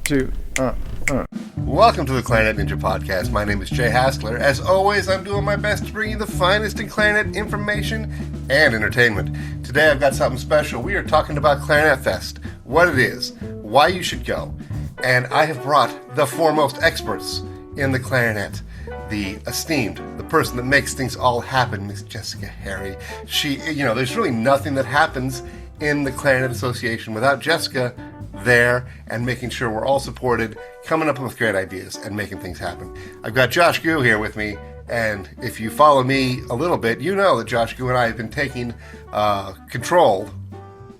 2. Welcome to the Clarinet Ninja Podcast. My name is Jay Haskler. As always, I'm doing my best to bring you the finest in clarinet information and entertainment. Today I've got something special. We are talking about ClarinetFest, what it is, why you should go, and I have brought the foremost experts in the clarinet. The esteemed, the person that makes things all happen, Miss Jessica Harrie. She, there's really nothing that happens in the Clarinet Association without Jessica there and making sure we're all supported, coming up with great ideas and making things happen. I've got Josh Goo here with me, and if you follow me a little bit, you know that Josh Goo and I have been taking control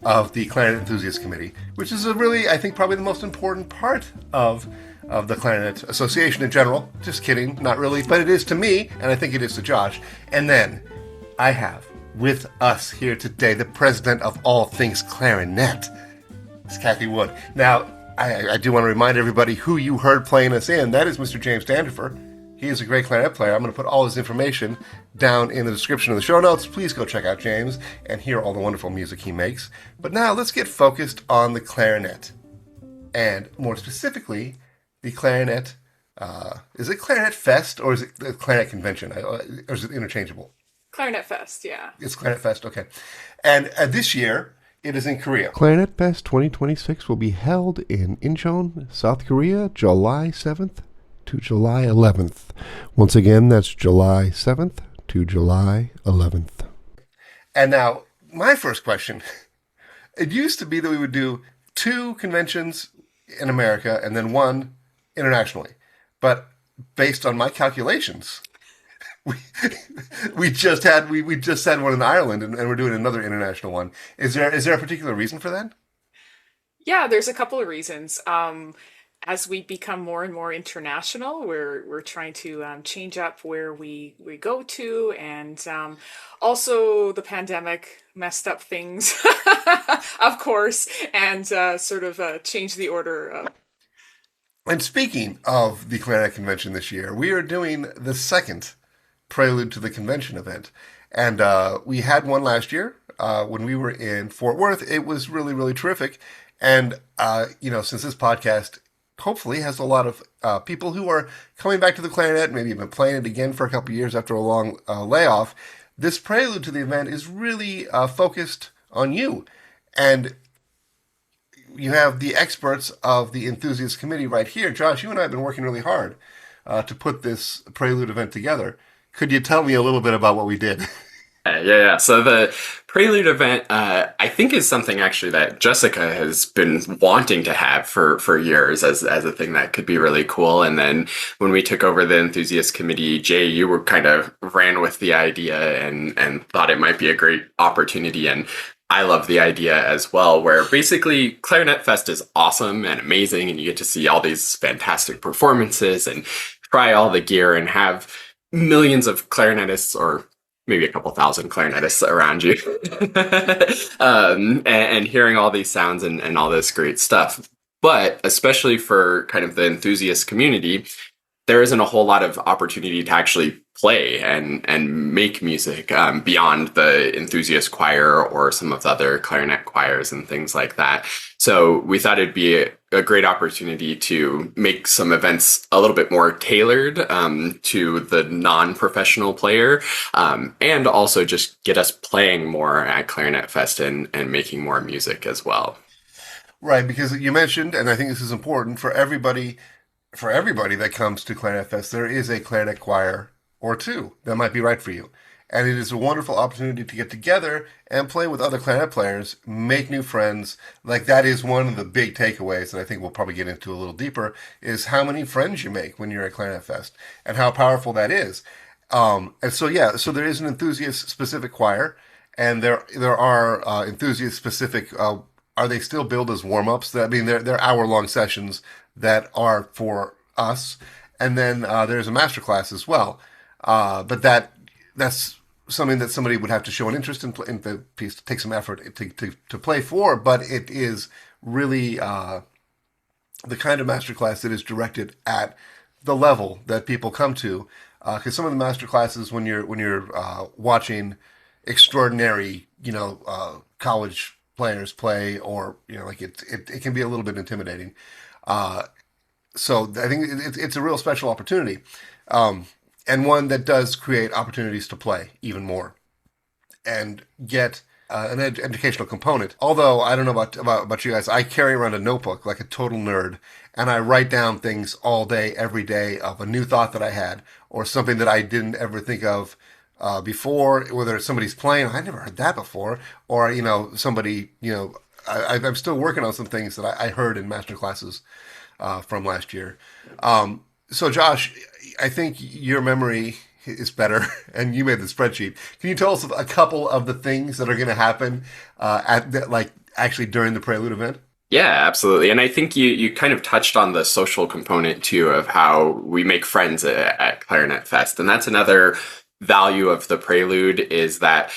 of the Clarinet Enthusiast Committee, which is really, I think, probably the most important part of the Clarinet Association in general. Just kidding, not really, but it is to me, and I think it is to Josh. And then I have with us here today the president of all things clarinet, It's Cathy Wood. Now, I do want to remind everybody who you heard playing us in. That is Mr. James Standifer. He is a great clarinet player. I'm going to put all his information down in the description of the show notes. Please go check out James and hear all the wonderful music he makes. But now let's get focused on the clarinet. And more specifically, the clarinet, is it ClarinetFest or is it the Clarinet Convention? Or is it interchangeable? ClarinetFest, yeah. It's ClarinetFest, okay. And this year, it is in Korea. ClarinetFest 2026 will be held in Incheon, South Korea, July 7th to July 11th. Once again, that's July 7th to July 11th. And now, my first question, it used to be that we would do 2 conventions in America and then 1 internationally. But based on my calculations, we just had one in Ireland and we're doing another international one. Is there a particular reason for that? Yeah, there's a couple of reasons. As we become more and more international, we're trying to change up where we go to, and also the pandemic messed up things, of course, and sort of changed the order. And speaking of the Clarinet Convention this year, we are doing the second Prelude to the Convention event. And we had one last year when we were in Fort Worth. It was really, really terrific. And, since this podcast hopefully has a lot of people who are coming back to the clarinet, maybe have been playing it again for a couple of years after a long layoff, this prelude to the event is really focused on you. And you have the experts of the Enthusiast Committee right here. Josh, you and I have been working really hard to put this prelude event together. Could you tell me a little bit about what we did? Yeah. So the Prelude event, I think, is something actually that Jessica has been wanting to have for years as a thing that could be really cool. And then when we took over the Enthusiast Committee, Jay, you were kind of ran with the idea and thought it might be a great opportunity. And I love the idea as well, where basically ClarinetFest is awesome and amazing, and you get to see all these fantastic performances and try all the gear and have millions of clarinetists, or maybe a couple thousand clarinetists around you, and hearing all these sounds and all this great stuff. But especially for kind of the enthusiast community, there isn't a whole lot of opportunity to actually play and make music beyond the enthusiast choir or some of the other clarinet choirs and things like that. So we thought it'd be a great opportunity to make some events a little bit more tailored to the non-professional player, and also just get us playing more at ClarinetFest and making more music as well. Right, because you mentioned, and I think this is important for everybody that comes to ClarinetFest, there is a clarinet choir or 2 that might be right for you. And it is a wonderful opportunity to get together and play with other clarinet players, make new friends. Like, that is one of the big takeaways that I think we'll probably get into a little deeper, is how many friends you make when you're at ClarinetFest and how powerful that is. And so there is an enthusiast-specific choir, and there are enthusiast-specific, are they still billed as warm-ups? I mean, they're hour-long sessions that are for us. And then there's a masterclass as well. But that's something that somebody would have to show an interest in the piece, to take some effort to play for. But it is really the kind of masterclass that is directed at the level that people come to. Because some of the masterclasses, when you're watching extraordinary, college players play, or like it can be a little bit intimidating. So I think it's a real special opportunity, and one that does create opportunities to play even more and get an educational component. Although I don't know about you guys, I carry around a notebook like a total nerd, and I write down things all day, every day of a new thought that I had or something that I didn't ever think of before. Whether somebody's playing, I never heard that before, or somebody, I'm still working on some things that I heard in master classes from last year. So Josh, I think your memory is better, and you made the spreadsheet. Can you tell us a couple of the things that are going to happen actually during the Prelude event? Yeah, absolutely. And I think you kind of touched on the social component too of how we make friends at Clarinet Fest. And that's another value of the Prelude, is that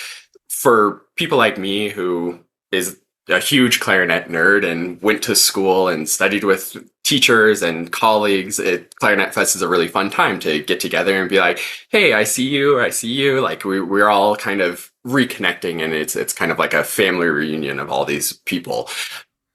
for people like me who is a huge clarinet nerd and went to school and studied with teachers and colleagues, Clarinet Fest is a really fun time to get together and be like, hey, I see you, or I see you. Like we're all kind of reconnecting, and it's kind of like a family reunion of all these people.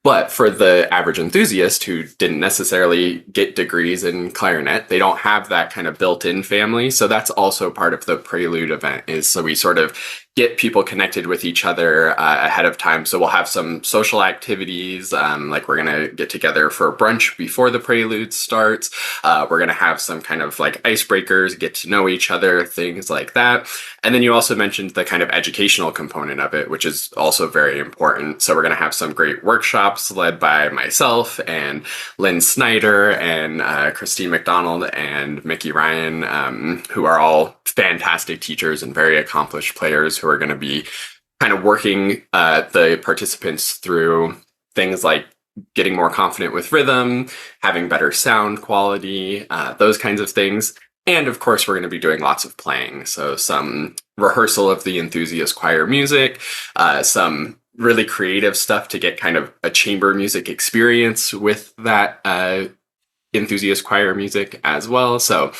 But for the average enthusiast who didn't necessarily get degrees in clarinet, they don't have that kind of built-in family. So that's also part of the Prelude event, is so we sort of get people connected with each other ahead of time. So we'll have some social activities, like we're going to get together for brunch before the Prelude starts. We're going to have some kind of like icebreakers, get to know each other, things like that. And then you also mentioned the kind of educational component of it, which is also very important. So we're going to have some great workshops led by myself and Lynn Snyder and Christine McDonald and Mickey Ryan, who are all fantastic teachers and very accomplished players who are going to be kind of working the participants through things like getting more confident with rhythm, having better sound quality, those kinds of things. And of course, we're going to be doing lots of playing. So some rehearsal of the enthusiast choir music, some really creative stuff to get kind of a chamber music experience with that enthusiast choir music as well. So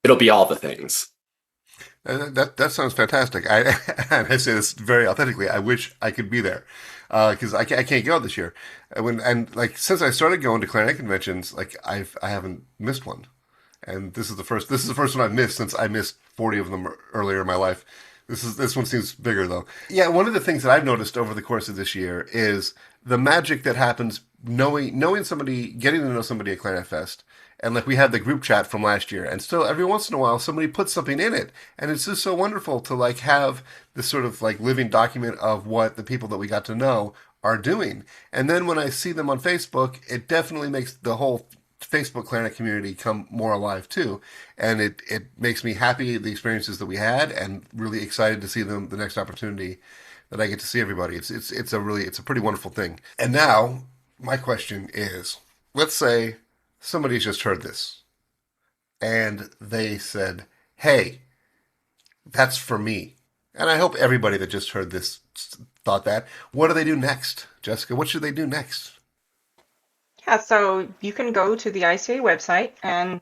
it'll be all the things. That sounds fantastic. And I say this very authentically. I wish I could be there because I can't go this year. Since I started going to clarinet conventions, I haven't missed one, and this is the first one I've missed since I missed 40 of them earlier in my life. This one seems bigger though. Yeah, one of the things that I've noticed over the course of this year is the magic that happens knowing somebody, getting to know somebody at Clarinet Fest. And we had the group chat from last year, and still every once in a while somebody puts something in it, and it's just so wonderful to have this sort of living document of what the people that we got to know are doing. And then when I see them on Facebook, it definitely makes the whole Facebook clarinet community come more alive too, and it makes me happy the experiences that we had, and really excited to see them the next opportunity that I get to see everybody. It's a pretty wonderful thing. And now my question is, let's say somebody's just heard this and they said, hey, that's for me. And I hope everybody that just heard this thought that. What do they do next? Jessica, what should they do next? Yeah, so you can go to the ICA website, and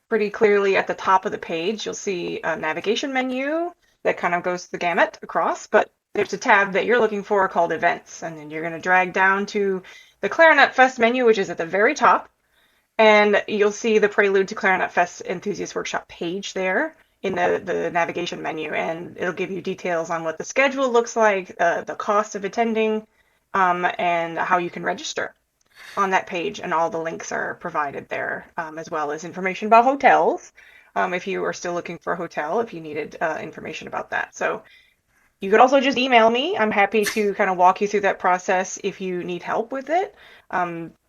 pretty clearly at the top of the page, you'll see a navigation menu that kind of goes the gamut across, but there's a tab that you're looking for called Events, and then you're going to drag down to the Clarinet Fest menu, which is at the very top, and you'll see the Prelude to Clarinet Fest Enthusiast Workshop page there in the navigation menu, and it'll give you details on what the schedule looks like, the cost of attending, and how you can register on that page, and all the links are provided there, as well as information about hotels, if you are still looking for a hotel, if you needed information about that. So you could also just email me. I'm happy to kind of walk you through that process if you need help with it.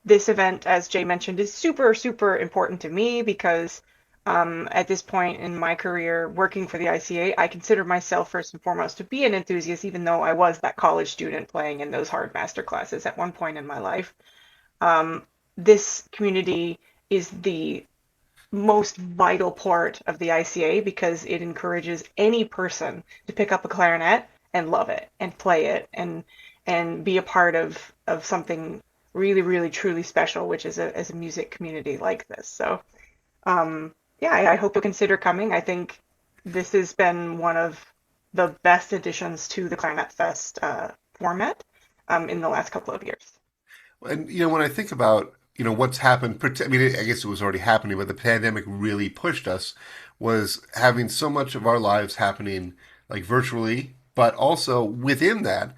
This event, as Jay mentioned, is super, super important to me because at this point in my career working for the ICA, I consider myself first and foremost to be an enthusiast, even though I was that college student playing in those hard master classes at one point in my life. This community is the most vital part of the ICA because it encourages any person to pick up a clarinet and love it and play it and be a part of something really, really, truly special, which is a music community like this. So, yeah, I hope you'll consider coming. I think this has been one of the best additions to the Clarinet Fest format in the last couple of years. And when I think about what's happened. I mean, I guess it was already happening, but the pandemic really pushed us. Was having so much of our lives happening like virtually, but also within that,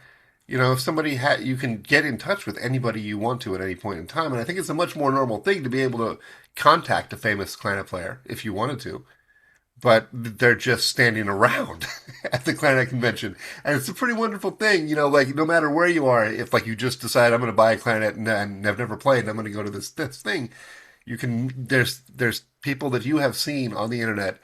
if somebody you can get in touch with anybody you want to at any point in time, and I think it's a much more normal thing to be able to contact a famous clarinet player if you wanted to, but they're just standing around at the clarinet convention, and it's a pretty wonderful thing. Like no matter where you are, if like you just decide I'm going to buy a clarinet and I've never played, and I'm going to go to this thing, you can. There's people that you have seen on the internet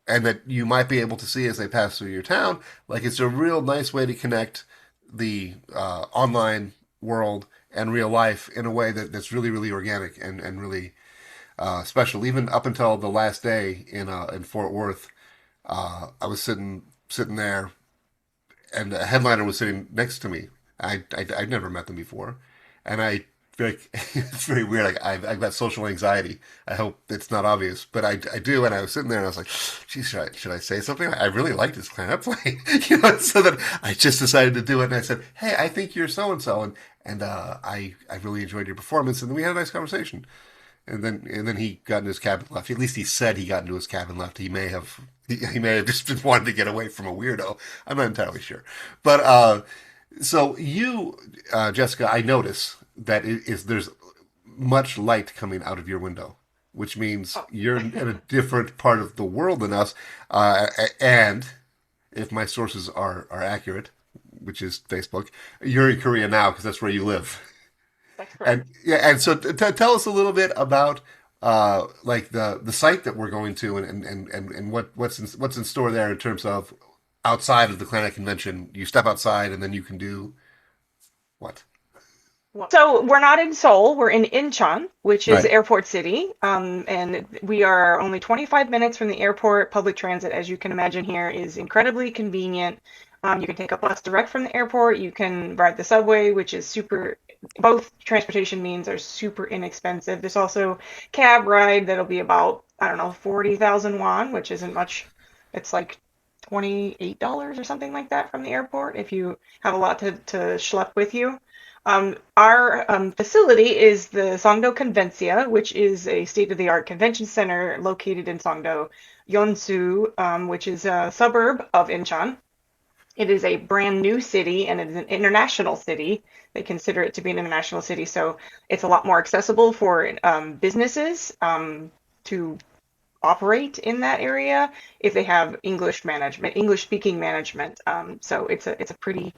and that you might be able to see as they pass through your town. Like it's a real nice way to connect the online world and real life in a way that's really, really organic and really special. Even up until the last day in Fort Worth, I was sitting there, and a headliner was sitting next to me. I'd never met them before, and like it's very weird. Like I've got social anxiety. I hope it's not obvious, but I do. And I was sitting there, and I was like, "Geez, should I say something? I really like this clarinet playing." So that I just decided to do it, and I said, "Hey, I think you're so and so," and I really enjoyed your performance, and then we had a nice conversation. And then he got in his cab and left. At least he said he got into his cab and left. He may have just been wanting to get away from a weirdo. I'm not entirely sure. But so you, Jessica, I notice that there's much light coming out of your window, which means Oh, you're in a different part of the world than us. And if my sources are accurate, which is Facebook, you're in Korea now because that's where you live. that's And correct. yeah, and so tell us a little bit about like the site that we're going to, and what's in store there in terms of outside of the Clarinet Convention. You step outside, and then you can do what? So we're not in Seoul, we're in Incheon, which is Right. airport city. And we are only 25 minutes from the airport. Public transit, as you can imagine here, is incredibly convenient. You can take a bus direct from the airport. You can ride the subway, which is super, both transportation means are super inexpensive. There's also cab ride that'll be about, I don't know, 40,000 won, which isn't much. It's like $28 or something like that from the airport if you have a lot to schlep with you. Our facility is the Songdo Convencia, which is a state-of-the-art convention center located in Songdo, Yeonsu, which is a suburb of Incheon. It is a brand new city and it is an international city. They consider it to be an international city, so it's a lot more accessible for businesses to operate in that area if they have English management, English speaking management. So it's a pretty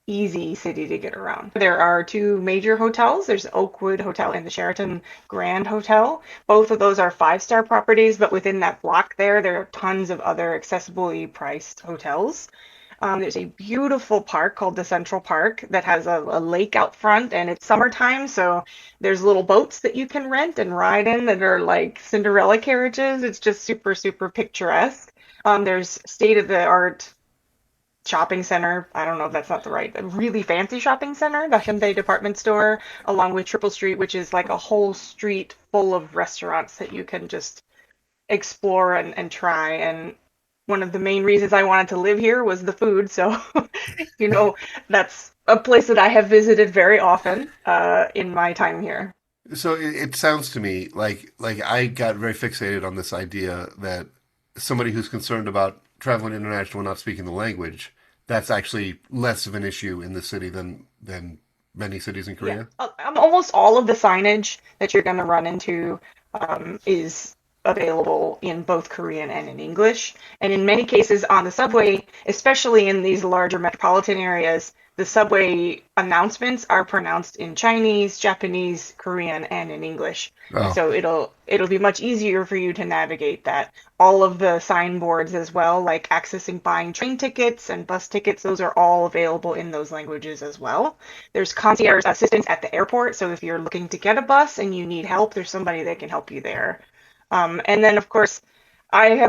easy city to get around. There are two major hotels. There's Oakwood Hotel and the Sheraton Grand Hotel. Both of those are five-star properties, but within that block there are tons of other accessibly priced hotels. There's a beautiful park called the Central Park that has a lake out front, and it's summertime, so there's little boats that you can rent and ride in that are like Cinderella carriages. It's just super, super picturesque. There's state-of-the-art shopping center. I don't know if that's not the right, a really fancy shopping center, the Hyundai department store, along with Triple Street, which is like a whole street full of restaurants that you can just explore and try. And one of the main reasons I wanted to live here was the food. So, you know, that's a place that I have visited very often in my time here. So it sounds to me like I got very fixated on this idea that somebody who's concerned about traveling international and not speaking the language, that's actually less of an issue in the city than many cities in Yeah, Korea. almost all of the signage that you're going to run into is available in both Korean and in English. And in many cases on the subway, especially in these larger metropolitan areas, the subway announcements are pronounced in Chinese, Japanese, Korean, and in English. And Oh, so it'll be much easier for you to navigate that. All of the signboards as well, like accessing buying train tickets and bus tickets, those are all available in those languages as well. There's concierge assistance at the airport, so if you're looking to get a bus and you need help, there's somebody that can help you there. And then, of course,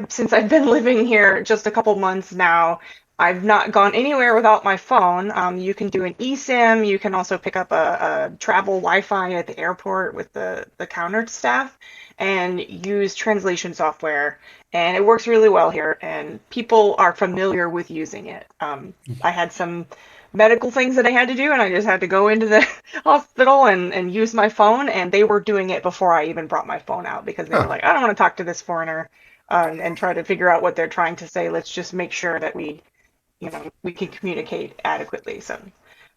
since I've been living here just a couple months now, I've not gone anywhere without my phone. You can do an eSIM. You can also pick up a travel Wi-Fi at the airport with the counter staff and use translation software. And it works really well here, and people are familiar with using it. I had some medical things that I had to do, and I just had to go into the hospital and use my phone, and they were doing it before I even brought my phone out because they were Huh. like, I don't want to talk to this foreigner and try to figure out what they're trying to say. Let's just make sure that we can communicate adequately. So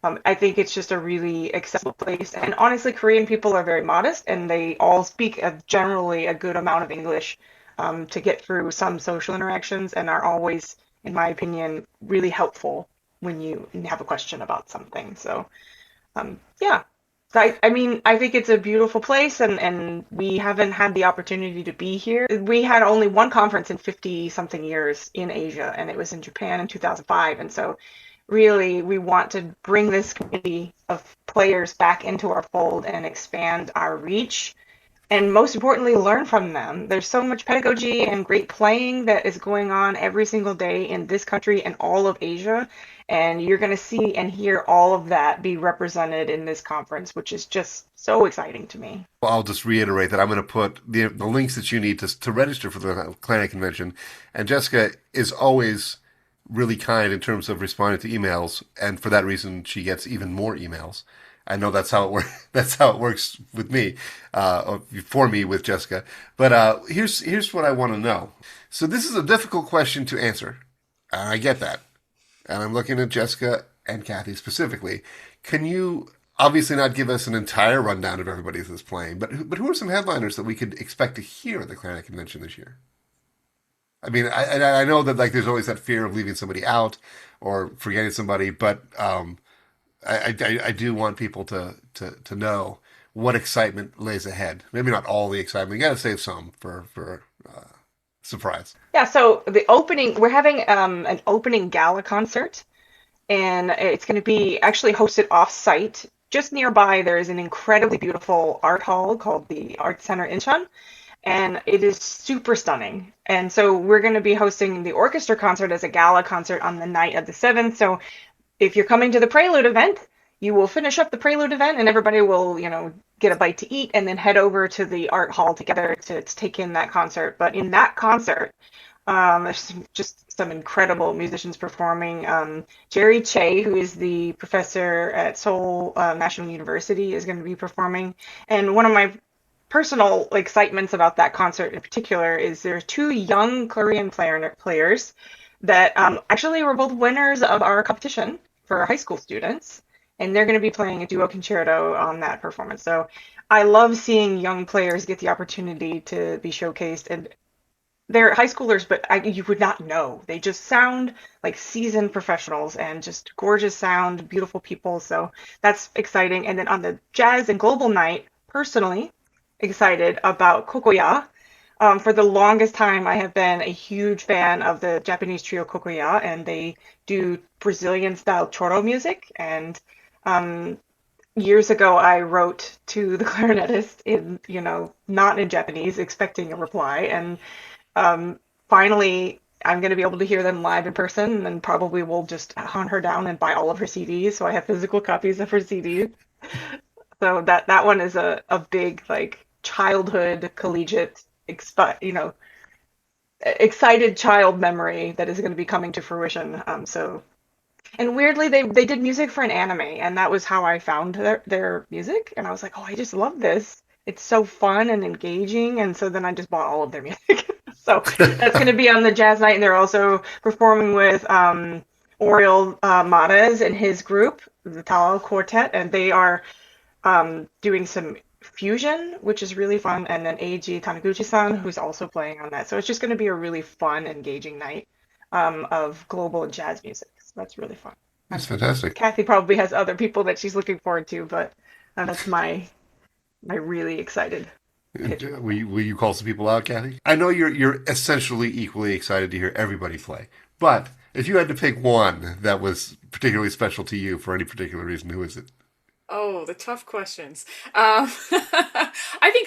I think it's just a really accessible place. And honestly, Korean people are very modest and they all speak generally a good amount of English to get through some social interactions and are always, in my opinion, really helpful when you have a question about something. So, yeah. I mean, I think it's a beautiful place, and we haven't had the opportunity to be here. We had only one conference in 50 something years in Asia, and it was in Japan in 2005. And so, really, we want to bring this community of players back into our fold and expand our reach and most importantly, learn from them. There's so much pedagogy and great playing that is going on every single day in this country and all of Asia. And you're going to see and hear all of that be represented in this conference, which is just so exciting to me. Well, I'll just reiterate that I'm going to put the links that you need to register for the Clarinet Convention. And Jessica is always really kind in terms of responding to emails, and for that reason, she gets even more emails. I know that's how it works. That's how it works with me, or for me with Jessica. But here's what I want to know. So this is a difficult question to answer. I get that, and I'm looking at Jessica and Cathy specifically. Can you obviously not give us an entire rundown of everybody that's playing, but who are some headliners that we could expect to hear at the Clarinet Convention this year? I mean, I know that like there's always that fear of leaving somebody out or forgetting somebody, but I do want people to know what excitement lays ahead. Maybe not all the excitement. You got to save some for surprise. Yeah, so we're having an opening gala concert, and it's going to be actually hosted off-site. Just nearby, there is an incredibly beautiful art hall called the Art Center Incheon, and it is super stunning. And so we're going to be hosting the orchestra concert as a gala concert on the night of the 7th. So if you're coming to the Prelude event, you will finish up the Prelude event and everybody will, get a bite to eat and then head over to the art hall together to take in that concert. But in that concert, there's just some incredible musicians performing. Jerry Che, who is the professor at Seoul National University, is going to be performing. And one of my personal excitements about that concert in particular is there are two young Korean players that actually were both winners of our competition for high school students, and they're going to be playing a duo concerto on that performance. So I love seeing young players get the opportunity to be showcased, and they're high schoolers, but you would not know. They just sound like seasoned professionals and just gorgeous sound, beautiful people. So that's exciting. And then on the Jazz and Global night, personally excited about Kokoya. For the longest time, I have been a huge fan of the Japanese trio Kokoya, and they do Brazilian style choro music. And years ago, I wrote to the clarinetist in, not in Japanese, expecting a reply. And finally, I'm going to be able to hear them live in person, and probably will just hunt her down and buy all of her CDs. So I have physical copies of her CDs. So that one is a big like childhood collegiate excited child memory that is going to be coming to fruition. And weirdly, they did music for an anime, and that was how I found their music. And I was like, oh, I just love this. It's so fun and engaging. And so then I just bought all of their music. So that's going to be on the jazz night, and they're also performing with Oriol Mares and his group, the Tao Quartet, and they are doing some fusion, which is really fun, and then Eiji Taniguchi-san, who's also playing on that. So it's just going to be a really fun, engaging night of global jazz music. So that's really fun. That's fantastic. Cathy probably has other people that she's looking forward to, but that's my really excited pitch. Will you call some people out, Cathy? I know you're essentially equally excited to hear everybody play, but if you had to pick one that was particularly special to you for any particular reason, who is it? Oh, the tough questions. I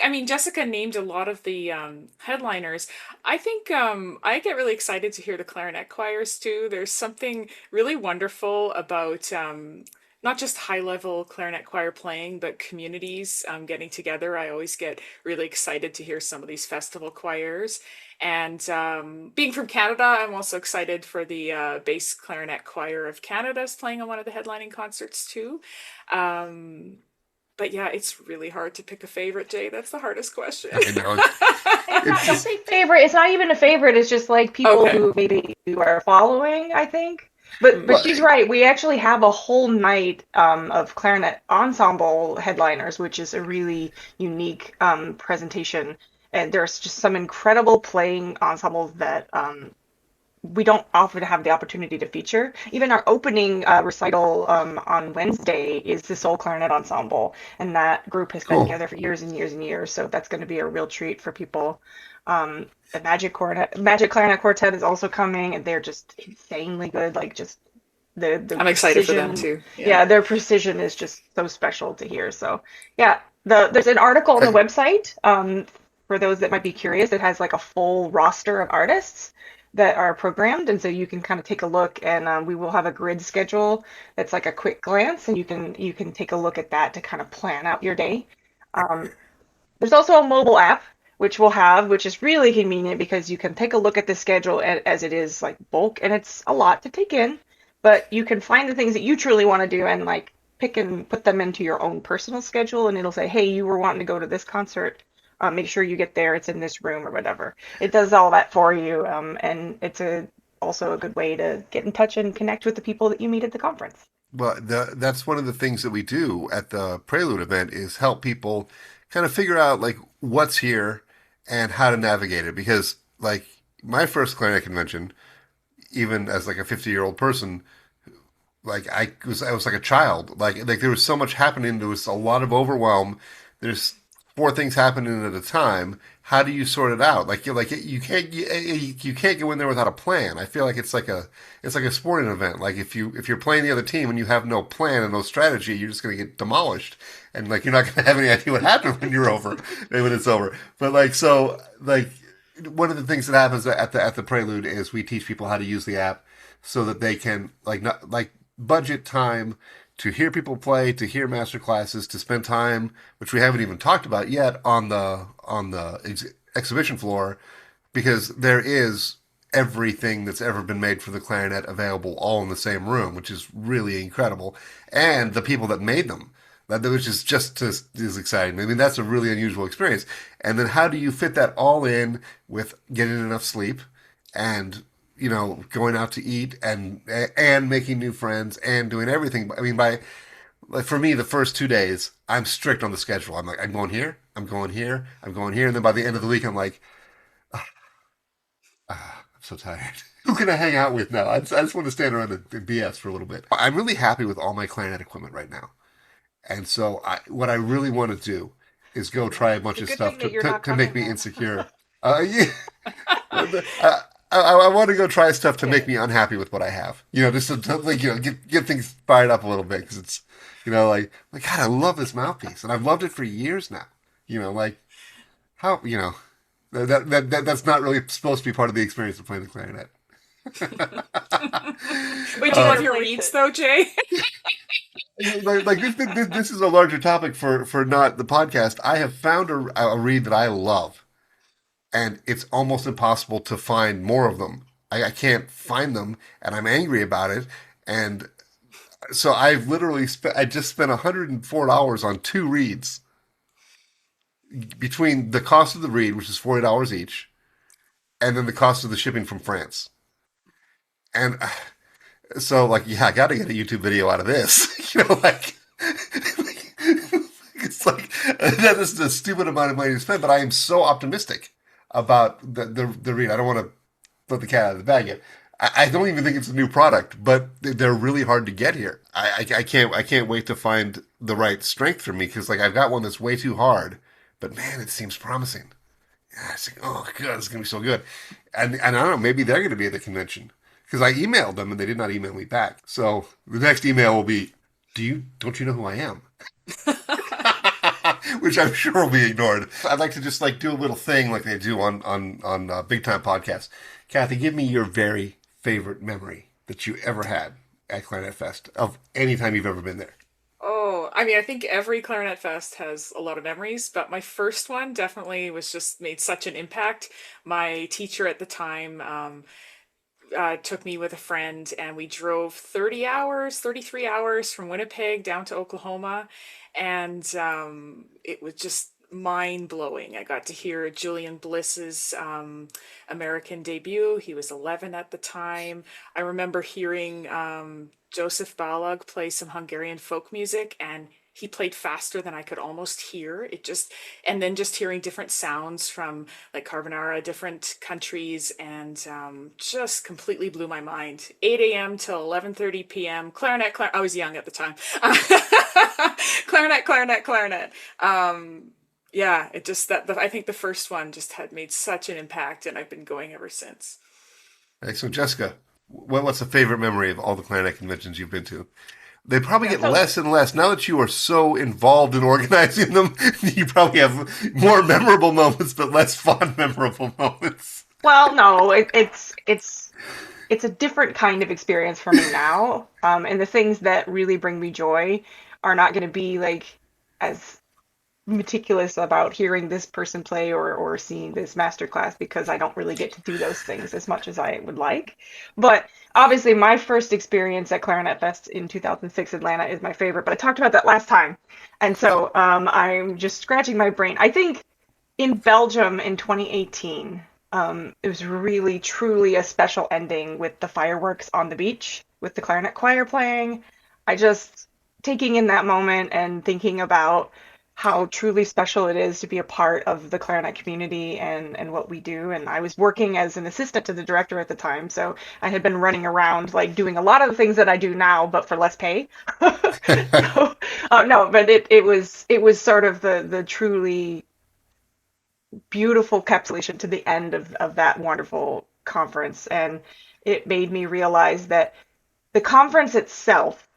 mean, Jessica named a lot of the headliners. I think I get really excited to hear the clarinet choirs too. There's something really wonderful about not just high level clarinet choir playing, but communities getting together. I always get really excited to hear some of these festival choirs. And being from Canada, I'm also excited for the Bass Clarinet Choir of Canada's playing on one of the headlining concerts too. But yeah, it's really hard to pick a favorite, Jay. That's the hardest question. I know. It's not, It's don't just, say favorite. It's not even a favorite. It's just like people Okay. who maybe you are following, I think. But well, she's right. We actually have a whole night of clarinet ensemble headliners, which is a really unique presentation. And there's just some incredible playing ensembles that we don't often have the opportunity to feature. Even our opening recital on Wednesday is the Seoul Clarinet Ensemble, and that group has been cool. together for years and years and years. So that's going to be a real treat for people. The Magic Clarinet Quartet is also coming, and they're just insanely good. Like just the I'm excited for them precision, too. Yeah. yeah, their precision is just so special to hear. So yeah, there's an article on the I, website for those that might be curious. It has like a full roster of artists that are programmed, and so you can kind of take a look. And we will have a grid schedule that's like a quick glance, and you can take a look at that to kind of plan out your day. Um, there's also a mobile app which we'll have, which is really convenient because you can take a look at the schedule as it is like bulk, and it's a lot to take in, but you can find the things that you truly want to do and like pick and put them into your own personal schedule, and it'll say, hey, you were wanting to go to this concert. Make sure you get there. It's in this room or whatever. It does all that for you, and it's also a good way to get in touch and connect with the people that you meet at the conference. well, that's one of the things that we do at the Prelude event is help people kind of figure out like what's here and how to navigate it. Because like my first clarinet convention, even as like a 50-year-old person, like I was like a child. Like there was so much happening. There was a lot of overwhelm. There's four things happening at a time. How do you sort it out? You can't go in there without a plan. I feel like it's like a sporting event. Like if you're playing the other team and you have no plan and no strategy, you're just going to get demolished. And like you're not going to have any idea what happened when you're over when it's over. But like so like one of the things that happens at the Prelude is we teach people how to use the app so that they can like not like budget time to hear people play, to hear master classes, to spend time, which we haven't even talked about yet, on the exhibition floor, because there is everything that's ever been made for the clarinet available all in the same room, which is really incredible, and the people that made them. Which is just as exciting. I mean, that's a really unusual experience. And then how do you fit that all in with getting enough sleep and going out to eat and making new friends and doing everything. I mean, like for me, the first 2 days, I'm strict on the schedule. I'm like, I'm going here, I'm going here, I'm going here, and then by the end of the week, I'm like, I'm so tired. Who can I hang out with now? I just want to stand around and BS for a little bit. I'm really happy with all my clarinet equipment right now, and so what I really want to do is go try a bunch It's a of good stuff thing that you're not to make coming me though. insecure. Yeah. I want to go try stuff to make Okay. me unhappy with what I have. Just to like, get things fired up a little bit because it's, like God, I love this mouthpiece and I've loved it for years now. Like how, that's not really supposed to be part of the experience of playing the clarinet. Wait, do you Never love Uh, your replaced reeds it. though, Jay? like this is a larger topic for not the podcast. I have found a reed that I love, and it's almost impossible to find more of them. I can't find them, and I'm angry about it. And so I just spent $104 on two reeds between the cost of the reed, which is $40 each, and then the cost of the shipping from France. And so, like, yeah, I got to get a YouTube video out of this. Like, it's like that is a stupid amount of money to spend, but I am so optimistic about the reed. I don't want to let the cat out of the bag yet. I don't even think it's a new product, but they're really hard to get here. I can't wait to find the right strength for me because like I've got one that's way too hard, but man, it seems promising. Yeah, it's like, oh god, it's gonna be so good. And I don't know, maybe they're gonna be at the convention because I emailed them and they did not email me back. So the next email will be, don't you know who I am? Which I'm sure will be ignored. I'd like to just like do a little thing like they do on big time podcasts. Kathy, give me your very favorite memory that you ever had at Clarinet Fest of any time you've ever been there? Oh, I mean, I think every Clarinet Fest has a lot of memories, but my first one definitely was just made such an impact. My teacher at the time took me with a friend, and we drove 30 hours, 33 hours from Winnipeg down to Oklahoma. And it was just mind blowing. I got to hear Julian Bliss's American debut. He was 11 at the time. I remember hearing Joseph Balog play some Hungarian folk music, and he played faster than I could almost hear. It just, and then just hearing different sounds from like carbonara, different countries, and just completely blew my mind. 8 a.m. till 11:30 p.m. Clarinet, I was young at the time. Clarinet, clarinet, clarinet. Yeah, it just I think the first one just had made such an impact, and I've been going ever since. Excellent. Jessica, what's the favorite memory of all the clarinet conventions you've been to? They probably get less and less. Now that you are so involved in organizing them, you probably have more memorable moments, but less fun memorable moments. Well, no, it's a different kind of experience for me now. And the things that really bring me joy are not going to be like as meticulous about hearing this person play or seeing this masterclass, because I don't really get to do those things as much as I would like. But obviously, my first experience at Clarinet Fest in 2006 Atlanta is my favorite. But I talked about that last time, and so I'm just scratching my brain. I think in Belgium in 2018, it was really truly a special ending with the fireworks on the beach with the clarinet choir playing. I just taking in that moment and thinking about how truly special it is to be a part of the clarinet community and what we do. And I was working as an assistant to the director at the time, so I had been running around like doing a lot of the things that I do now, but for less pay. So, no, but it was sort of the truly beautiful encapsulation to the end of that wonderful conference. And it made me realize that the conference itself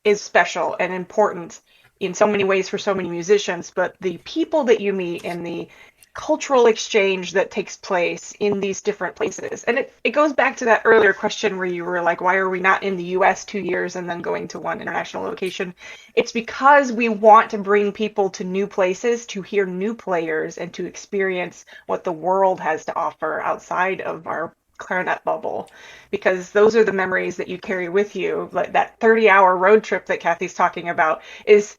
is special and important in so many ways for so many musicians, but the people that you meet and the cultural exchange that takes place in these different places. And it goes back to that earlier question where you were like, why are we not in the US 2 years and then going to one international location? It's because we want to bring people to new places, to hear new players, and to experience what the world has to offer outside of our clarinet bubble, because those are the memories that you carry with you. Like that 30-hour road trip that Cathy's talking about, is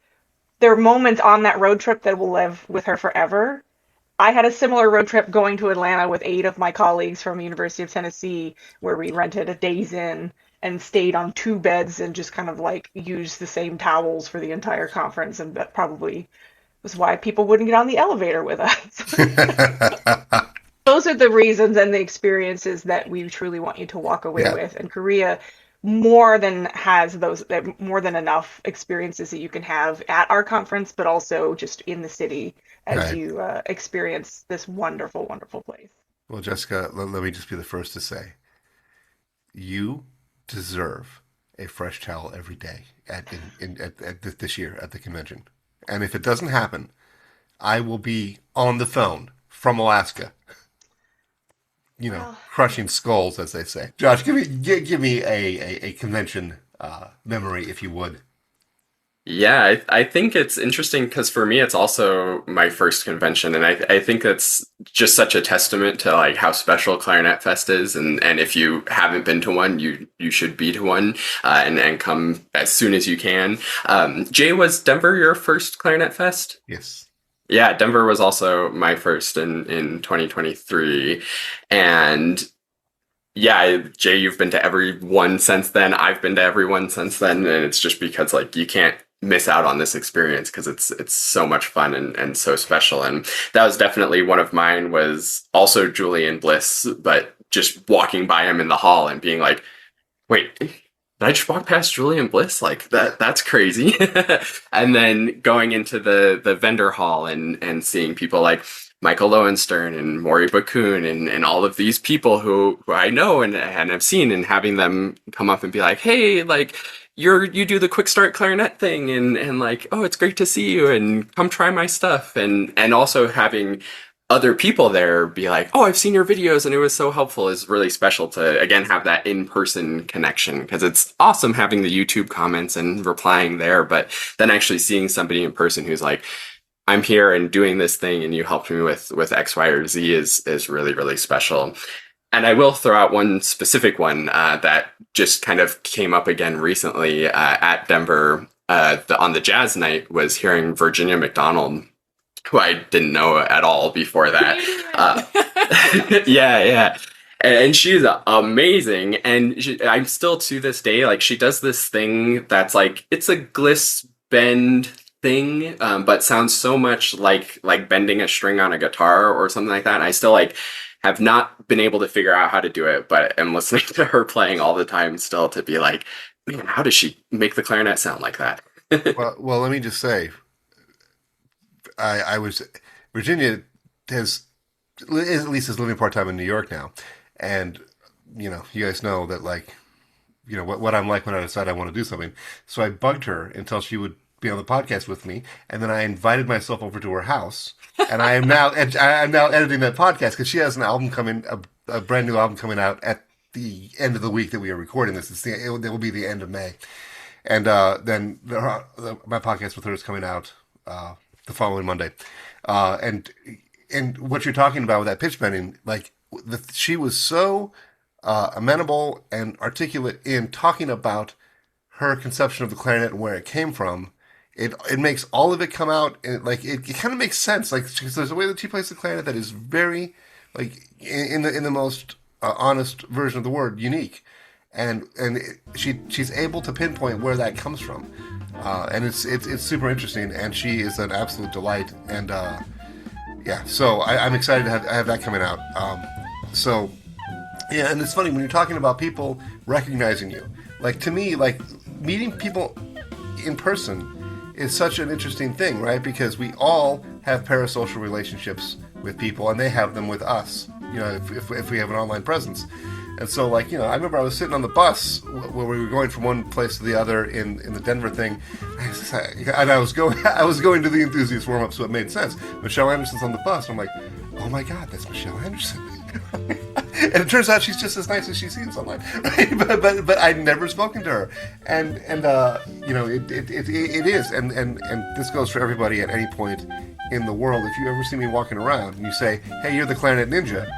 there are moments on that road trip that will live with her forever. I had a similar road trip going to Atlanta with 8 of my colleagues from the University of Tennessee, where we rented a Days Inn and stayed on 2 beds and just kind of like used the same towels for the entire conference. And that probably was why people wouldn't get on the elevator with us. Those are the reasons and the experiences that we truly want you to walk away with. And Korea more than has those, more than enough experiences that you can have at our conference, but also just in the city as you experience this wonderful, wonderful place. Well, Jessica, let me just be the first to say, you deserve a fresh towel every day at this year at the convention. And if it doesn't happen, I will be on the phone from Alaska, crushing skulls, as they say. Josh, give me a convention memory, if you would. Yeah, I think it's interesting because for me, it's also my first convention. And I think that's just such a testament to like how special Clarinet Fest is. And if you haven't been to one, you should be to one and come as soon as you can. Jay, was Denver your first Clarinet Fest? Yes. Yeah, Denver was also my first in 2023. And yeah, Jay, you've been to every one since then. I've been to every one since then. And it's just because like you can't miss out on this experience because it's so much fun and so special. And that was definitely one of mine, was also Julian Bliss, but just walking by him in the hall and being like, wait, did I just walk past Julian Bliss? Like that's crazy. And then going into the vendor hall and seeing people like Michael Lowenstern and Maury Bakun and all of these people who I know and have seen, and having them come up and be like, hey, like you do the quick start clarinet thing and like, oh, it's great to see you and come try my stuff. And also having other people there be like, oh, I've seen your videos and it was so helpful is really special to, again, have that in-person connection, because it's awesome having the YouTube comments and replying there, but then actually seeing somebody in person who's like, I'm here and doing this thing and you helped me with X, Y, or Z is really, really special. And I will throw out one specific one that just kind of came up again recently at Denver on the jazz night, was hearing Virginia McDonald, who I didn't know at all before that. Yeah. And she's amazing. And I'm still to this day, like, she does this thing that's like, it's a gliss bend thing, but sounds so much like bending a string on a guitar or something like that. And I still have not been able to figure out how to do it, but am listening to her playing all the time still to be like, man, how does she make the clarinet sound like that? Well, let me just say, Virginia at least is living part-time in New York now. And, you guys know that, like, what I'm like when I decide I want to do something. So I bugged her until she would be on the podcast with me. And then I invited myself over to her house. And I'm now editing that podcast because she has an album coming, a brand new album coming out at the end of the week that we are recording this. It will be the end of May. And then my podcast with her is coming out the following Monday. And what you're talking about with that pitch bending, like, she was so amenable and articulate in talking about her conception of the clarinet and where it came from. It makes all of it come out, and like it kind of makes sense. Like, because there's a way that she plays the clarinet that is very, like, in the most honest version of the word, unique, and she's able to pinpoint where that comes from, and it's super interesting. And she is an absolute delight. And yeah, so I'm excited to have that coming out. So yeah, and it's funny when you're talking about people recognizing you. Like, to me, like, meeting people in person is such an interesting thing, right? Because we all have parasocial relationships with people, and they have them with us, if we have an online presence. And so, like, I remember I was sitting on the bus where we were going from one place to the other in the Denver thing, and I was going to the Enthusiast warm-up, so it made sense. Michelle Anderson's on the bus, and I'm like, oh my God, that's Michelle Anderson. And it turns out she's just as nice as she seems online, right? But I'd never spoken to her, and it is, and this goes for everybody at any point in the world. If you ever see me walking around and you say, "Hey, you're the Clarinet Ninja,"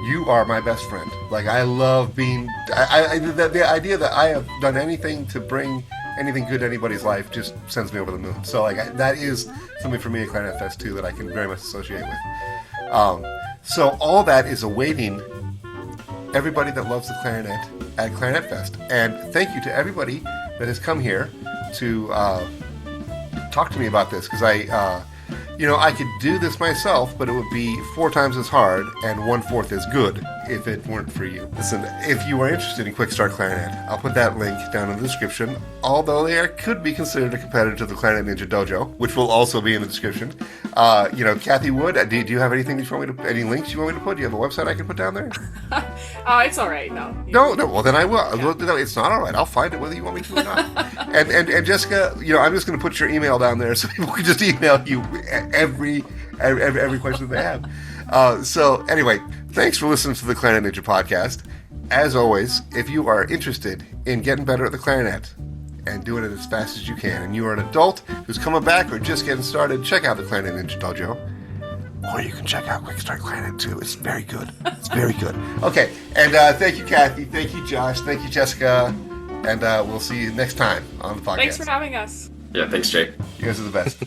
you are my best friend. Like, I love being. The idea that I have done anything to bring anything good to anybody's life just sends me over the moon. So, like, that is something for me at ClarinetFest too that I can very much associate with. So all that is awaiting everybody that loves the clarinet at ClarinetFest. And thank you to everybody that has come here to talk to me about this, because I could do this myself, but it would be 4 times as hard and 1/4 as good if it weren't for you. Listen, if you are interested in Quick Start Clarinet, I'll put that link down in the description, although they could be considered a competitor to the Clarinet Ninja Dojo, which will also be in the description. Cathy Wood, do you have anything any links you want me to put? Do you have a website I can put down there? It's all right. No. No. Well, then I will. Yeah. No, it's not all right. I'll find it whether you want me to or not. and Jessica, I'm just going to put your email down there so people can just email you every question they have. So anyway, thanks for listening to the Clarinet Ninja podcast. As always, if you are interested in getting better at the clarinet and doing it as fast as you can, and you are an adult who's coming back or just getting started, check out the Clarinet Ninja Dojo. Or you can check out Quick Start Clarinet too. It's very good. It's very good. Okay, and thank you, Cathy. Thank you, Josh. Thank you, Jessica. And we'll see you next time on the podcast. Thanks for having us. Yeah, thanks, Jay. You guys are the best.